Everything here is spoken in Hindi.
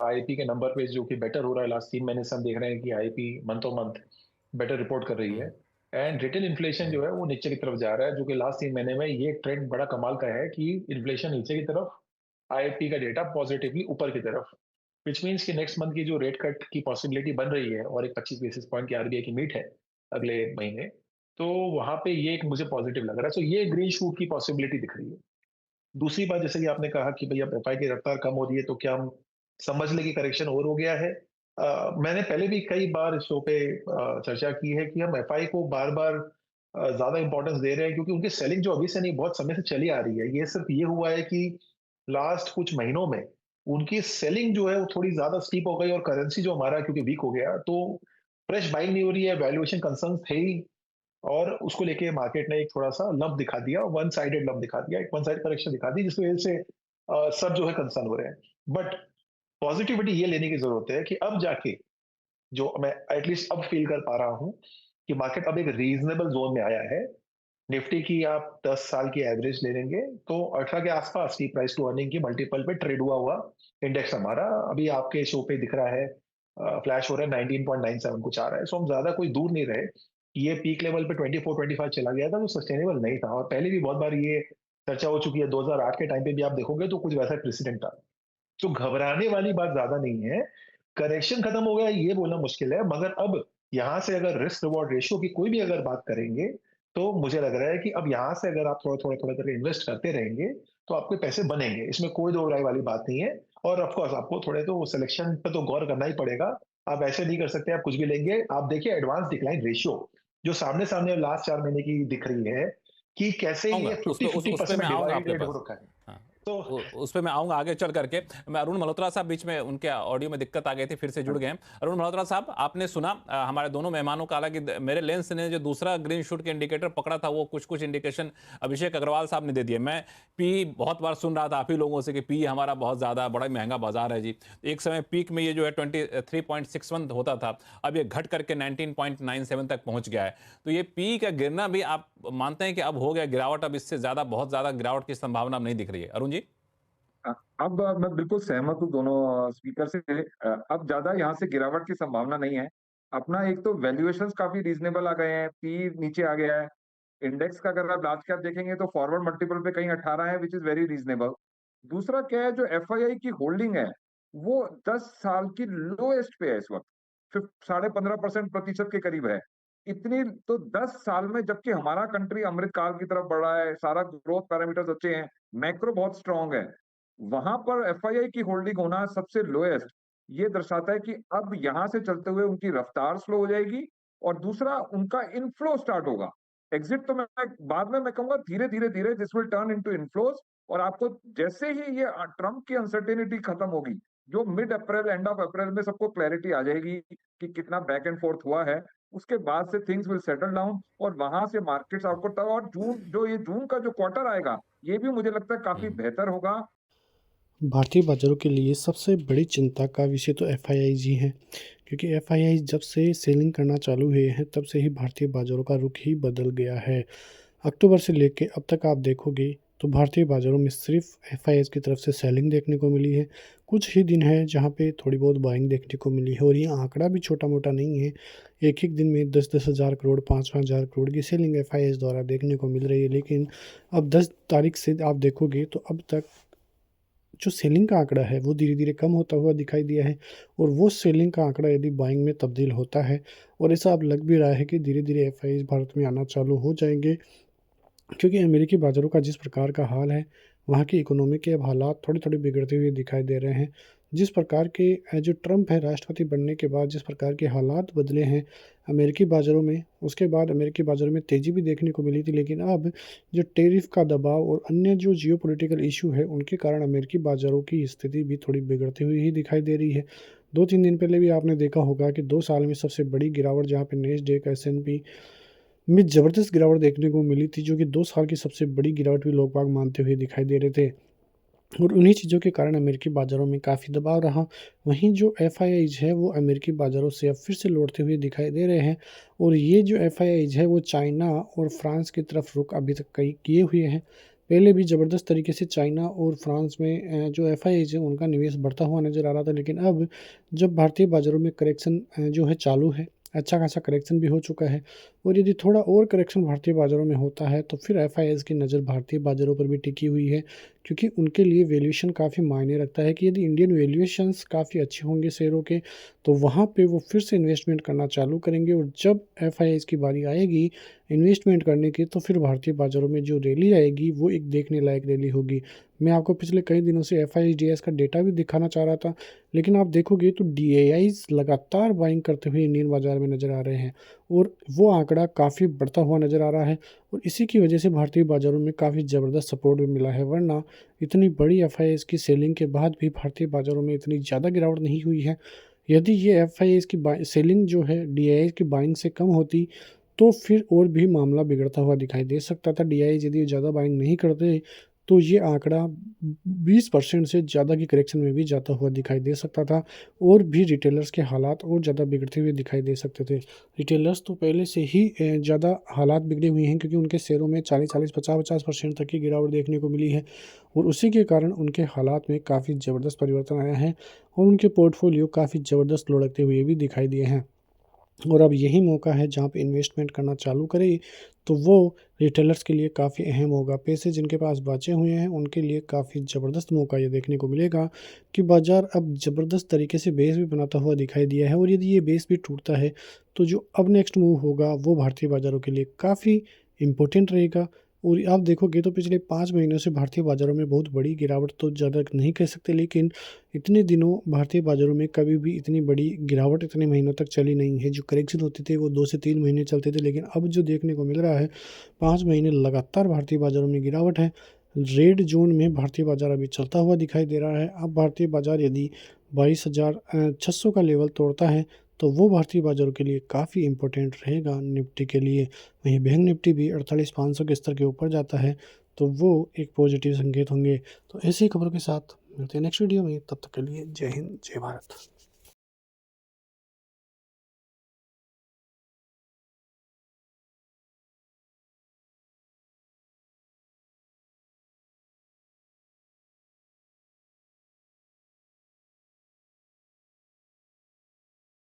आईपी के नंबर पे जो कि बेटर हो रहा है, लास्ट 3 महीने से हम देख रहे हैं कि IP month on month better report कर रही है। हम्म। एंड रिटेल इन्फ्लेशन जो हम्म। है वो नीचे की तरफ जा रहा है, जो कि लास्ट 3 महीने में ये ट्रेंड बड़ा कमाल का है कि इन्फ्लेशन नीचे की तरफ, आईपी का डेटा पॉजिटिवली ऊपर की तरफ, विच मीन्स कि नेक्स्ट मंथ की जो रेट कट की पॉसिबिलिटी बन रही है और एक 25 बेसिस पॉइंट की आरबीआई की मीट है अगले महीने, तो वहां पे ये एक मुझे पॉजिटिव लग रहा है। सो ये ग्रीन शूट की पॉसिबिलिटी दिख रही है। दूसरी बात, जैसे कि आपने कहा कि भई अब एफआई की रफ्तार कम हो रही है, तो क्या हम समझ लें कि करेक्शन और हो गया है? मैंने पहले भी कई बार इस शो पे चर्चा की है कि हम एफआई को बार-बार ज़्यादा इम्पोर्टेंस दे रहे हैं, क्योंकि उनकी सेलिंग जो अभी से नहीं, बहुत समय से चली आ रही है। ये सिर्फ ये हुआ है कि लास्ट कुछ महीनों में उनकी सेलिंग जो है वो थोड़ी ज़्यादा स्टीप हो गई, और करेंसी जो हमारा क्योंकि वीक हो गया, तो फ्रेश बाइंग नहीं हो रही है, वैल्यूएशन कंसर्न्स थे ही, और उसको लेके मार्केट ने एक थोड़ा-सा लंप दिखा दिया, वन साइडेड लंप दिखा दिया, एक वन साइड करेक्शन दिखा दी, जिसकी वजह से सब जो है कंसर्न हो रहे हैं। बट पॉजिटिविटी ये लेने की ज़रूरत है कि अब जाके जो मैं एटलीस्ट अब फ़ील कर पा रहा हूँ कि मार्केट अब एक रीज़नेबल ज़ोन में आया है। निफ्टी की आप 10 साल की एवरेज ले लेंगे तो 18 के आसपास की प्राइस टू अर्निंग की मल्टीपल पे ट्रेड हुआ हुआ इंडेक्स हमारा अभी आपके शो पे दिख रहा है, फ्लैश हो रहा है 19.97 कुछ आ रहा है। सो हम ज़्यादा कोई दूर नहीं रहे। ये पीक लेवल पे 24-25 चला गया था, जो सस्टेनेबल नहीं था, और पहले भी बहुत बार ये चर्चा हो चुकी है। 2008 के टाइम पे भी आप देखोगे तो कुछ वैसा प्रेसिडेंट था। तो घबराने वाली बात ज़्यादा नहीं है। करेक्शन खत्म हो गया ये बोलना मुश्किल है, मगर अब यहाँ से अगर रिस्क रिवॉर्ड रेशियो की कोई भी अगर बात करेंगे, तो मुझे लग रहा है कि अब यहाँ से अगर आप थोड़ा-थोड़ा करके इन्वेस्ट करते रहेंगे, तो आपके पैसे बनेंगे। इसमें कोई दो राय वाली बात नहीं है। और ऑफ कोर्स आपको थोड़े तो सिलेक्शन पे तो गौर करना ही पड़ेगा। आप ऐसे नहीं कर सकते, आप कुछ भी लेंगे। आप देखिए एडवांस डिक्लाइन रेशियो जो सामने-सामने लास्ट 4 महीने की दिख रही है, कि कैसे आऊँगा, ये उस पे 50-50% मैं में आऊँगा आपके डिवाइडेड हो पास। रखा है। हाँ, तो उस पे मैं आऊँगा आगे चल करके। मैं अरुण मल्होत्रा साहब बीच में उनके ऑडियो में दिक्कत आ गई थी, फिर से जुड़ गए हैं। अरुण मल्होत्रा साहब, आपने सुना हमारे दोनों मेहमानों का, हालाँकि मेरे लेंस ने जो दूसरा ग्रीन शूट के इंडिकेटर पकड़ा था, वो कुछ-कुछ इंडिकेशन अभिषेक अग्रवाल साहब ने दे दिए। मैं पी बहुत बार सुन रहा था आप ही लोगों से कि पी हमारा बहुत ज़्यादा बड़ा महँगा बाज़ार है जी। एक समय पीक में ये जो है 23.61 होता था, अब ये घट करके 19.97 तक पहुँच गया है। तो ये पी का गिरना भी आप मानते हैं कि अब हो गया गिरावट, अब इससे ज़्यादा बहुत ज़्यादा गिरावट की संभावना अब नहीं दिख रही है? अरुण जी? अब मैं बिल्कुल सहमत हूँ दोनों स्पीकर से। अब ज़्यादा यहाँ से गिरावट की संभावना नहीं है। अपना एक तो वैल्यूएशंस काफ़ी रीज़नेबल आ गए हैं, पी नीचे आ गया है। इंडेक्स का अगर आप लार्ज कैप देखेंगे तो फॉरवर्ड मल्टीपल पे कहीं 18 है, व्हिच इज़ वेरी रीज़नेबल। दूसरा क्या है, जो एफआईआई की होल्डिंग है, वो 10 साल की लोएस्ट पे है इस वक़्त। फिफ साढ़े 15% प्रतिशत के करीब है। इतनी तो 10 साल में, जबकि हमारा कंट्री अमृतकाल की तरफ बढ़ रहा है, सारा ग्रोथ पैरामीटर्स अच्छे हैं, मैक्रो बहुत स्ट्रॉन्ग है। वहां पर एफआईआई की होल्डिंग होना सबसे लोएस्ट, ये दर्शाता है कि अब यहां से चलते हुए उनकी रफ्तार स्लो हो जाएगी, और दूसरा उनका इनफ्लो स्टार्ट होगा। एग्जिट तो मैं बाद में मैं कहूंगा धीरे धीरे धीरे this will turn into inflows. और आपको जैसे ही ये ट्रम्प की अनसर्टेनिटी खत्म होगी, जो mid April end of April में सबको क्लैरिटी आ जाएगी कि कितना बैक एंड फोर्थ हुआ है, उसके बाद से थिंग्स विल सेटल डाउन, और वहां से मार्केट्स आपको, और जून, जो ये जून का जो क्वार्टर आएगा, ये भी मुझे लगता है काफी हुँ। बेहतर होगा। भारतीय बाज़ारों के लिए सबसे बड़ी चिंता का विषय तो एफआईआईज़ ही हैं, क्योंकि एफआईआईज़ जब से सेलिंग करना चालू हुए हैं, तब से ही भारतीय बाज़ारों का रुख ही बदल गया है। अक्टूबर से लेके अब तक आप देखोगे तो भारतीय बाज़ारों में सिर्फ एफआईआईज़ की तरफ से सेलिंग देखने को मिली है। कुछ ही दिन है जहाँ पे थोड़ी बहुत बाइंग देखने को मिली है, और ये आंकड़ा भी छोटा-मोटा नहीं है। एक-एक दिन में 10-10 हज़ार करोड़, 5-5 हज़ार करोड़ की सेलिंग एफआईआईज़ द्वारा देखने को मिल रही है। लेकिन अब 10 तारीख से आप देखोगे तो अब तक जो सेलिंग का आंकड़ा है वो धीरे-धीरे कम होता हुआ दिखाई दिया है, और वो सेलिंग का आंकड़ा यदि बाइंग में तब्दील होता है, और ऐसा अब लग भी रहा है कि धीरे-धीरे एफआईआईज़ भारत में आना चालू हो जाएँगे, क्योंकि अमेरिकी बाज़ारों का जिस प्रकार का हाल है, वहाँ की इकोनॉमी के अब हालात थोड़े-थोड़े बिगड़ते हुए दिखाई दे रहे हैं। जिस प्रकार के जो ट्रम्प है राष्ट्रपति बनने के बाद जिस प्रकार के हालात बदले हैं अमेरिकी बाज़ारों में, उसके बाद अमेरिकी बाज़ारों में तेज़ी भी देखने को मिली थी, लेकिन अब जो टैरिफ का दबाव और अन्य जो जियोपॉलिटिकल इश्यू है, उनके कारण अमेरिकी बाज़ारों की स्थिति भी थोड़ी बिगड़ती हुई ही दिखाई दे रही है। 2-3 दिन पहले भी आपने देखा होगा कि 2 साल में सबसे बड़ी गिरावट जहाँ पे नैस्डैक, एसएनपी में ज़बरदस्त गिरावट देखने को मिली थी, जो कि 2 साल की सबसे बड़ी गिरावट भी लोग बाग मानते हुए दिखाई दे रहे थे। और उन्हीं चीज़ों के कारण अमेरिकी बाज़ारों में काफ़ी दबाव रहा। वहीं जो एफआईआईज़ है वो अमेरिकी बाज़ारों से अब फिर से लौटते हुए दिखाई दे रहे हैं, और ये जो एफआईआईज़ है वो चाइना और फ्रांस की तरफ रुख अभी तक कई किए हुए हैं। पहले भी ज़बरदस्त तरीके से चाइना और फ्रांस में जो एफआईआईज़ है उनका निवेश बढ़ता हुआ नज़र आ रहा था, लेकिन अब जब भारतीय बाज़ारों में करेक्शन जो है चालू है, अच्छा खासा करेक्शन भी हो चुका है और यदि थोड़ा और करेक्शन भारतीय बाज़ारों में होता है तो फिर एफआईआईज़ की नज़र भारतीय बाज़ारों पर भी टिकी हुई है, क्योंकि उनके लिए वैल्यूएशन काफ़ी मायने रखता है कि यदि इंडियन वैल्यूएशंस काफ़ी अच्छे होंगे शेयरों के, तो वहाँ पे वो फिर से इन्वेस्टमेंट करना चालू करेंगे और जब एफआईआईज़ की बारी आएगी इन्वेस्टमेंट करने की, तो फिर भारतीय बाज़ारों में जो रैली आएगी वो एक देखने लायक रैली होगी। मैं आपको पिछले कई दिनों से एफआईडीएस का डेटा भी दिखाना चाह रहा था, लेकिन आप देखोगे तो डीएआईज़ लगातार बाइंग करते हुए इंडियन बाज़ार में नज़र आ रहे हैं और वो आंकड़ा काफ़ी बढ़ता हुआ नज़र आ रहा है और इसी की वजह से भारतीय बाज़ारों में काफ़ी ज़बरदस्त सपोर्ट भी मिला है, वरना इतनी बड़ी एफआईआईज़ की सेलिंग के बाद भी भारतीय बाज़ारों में इतनी ज़्यादा गिरावट नहीं हुई है। यदि ये एफआईआईज़ की सेलिंग जो है डीआईआई की बाइंग से कम होती, तो फिर और भी मामला बिगड़ता हुआ दिखाई दे सकता था। डीआईआई यदि ज़्यादा बाइंग नहीं करते, तो ये आंकड़ा 20% से ज़्यादा की करेक्शन में भी जाता हुआ दिखाई दे सकता था और भी रिटेलर्स के हालात और ज़्यादा बिगड़ते हुए दिखाई दे सकते थे। रिटेलर्स तो पहले से ही ज़्यादा हालात बिगड़े हुए हैं, क्योंकि उनके शेयरों में 40-40, 50-50% तक की गिरावट देखने को मिली है और उसी के कारण उनके हालात में काफ़ी ज़बरदस्त परिवर्तन आया है और उनके पोर्टफोलियो काफ़ी ज़बरदस्त लुढ़कते हुए भी दिखाई दिए हैं। और अब यही मौका है जहाँ पे इन्वेस्टमेंट करना चालू करें, तो वो रिटेलर्स के लिए काफ़ी अहम होगा। पैसे जिनके पास बचे हुए हैं उनके लिए काफ़ी ज़बरदस्त मौका ये देखने को मिलेगा कि बाज़ार अब ज़बरदस्त तरीके से बेस भी बनाता हुआ दिखाई दिया है और यदि ये बेस भी टूटता है, तो जो अब नेक्स्ट मूव होगा वो भारतीय बाज़ारों के लिए काफ़ी इम्पोर्टेंट रहेगा। और आप देखोगे तो पिछले 5 महीनों से भारतीय बाज़ारों में बहुत बड़ी गिरावट तो ज़्यादा नहीं कह सकते, लेकिन इतने दिनों भारतीय बाज़ारों में कभी भी इतनी बड़ी गिरावट इतने महीनों तक चली नहीं है। जो करेक्शन होते थे वो 2 से 3 महीने चलते थे, लेकिन अब जो देखने को मिल रहा है 5 महीने लगातार भारतीय बाज़ारों में गिरावट है। रेड ज़ोन में भारतीय बाज़ार अभी चलता हुआ दिखाई दे रहा है। अब भारतीय बाज़ार यदि 22,600 का लेवल तोड़ता है, तो वो भारतीय बाज़ारों के लिए काफ़ी इम्पोर्टेंट रहेगा निफ्टी के लिए। वहीं बैंक निफ्टी भी 48,500 के स्तर के ऊपर जाता है, तो वो एक पॉजिटिव संकेत होंगे। तो ऐसी खबरों के साथ मिलते हैं नेक्स्ट वीडियो में, तब तक के लिए जय हिंद, जय भारत।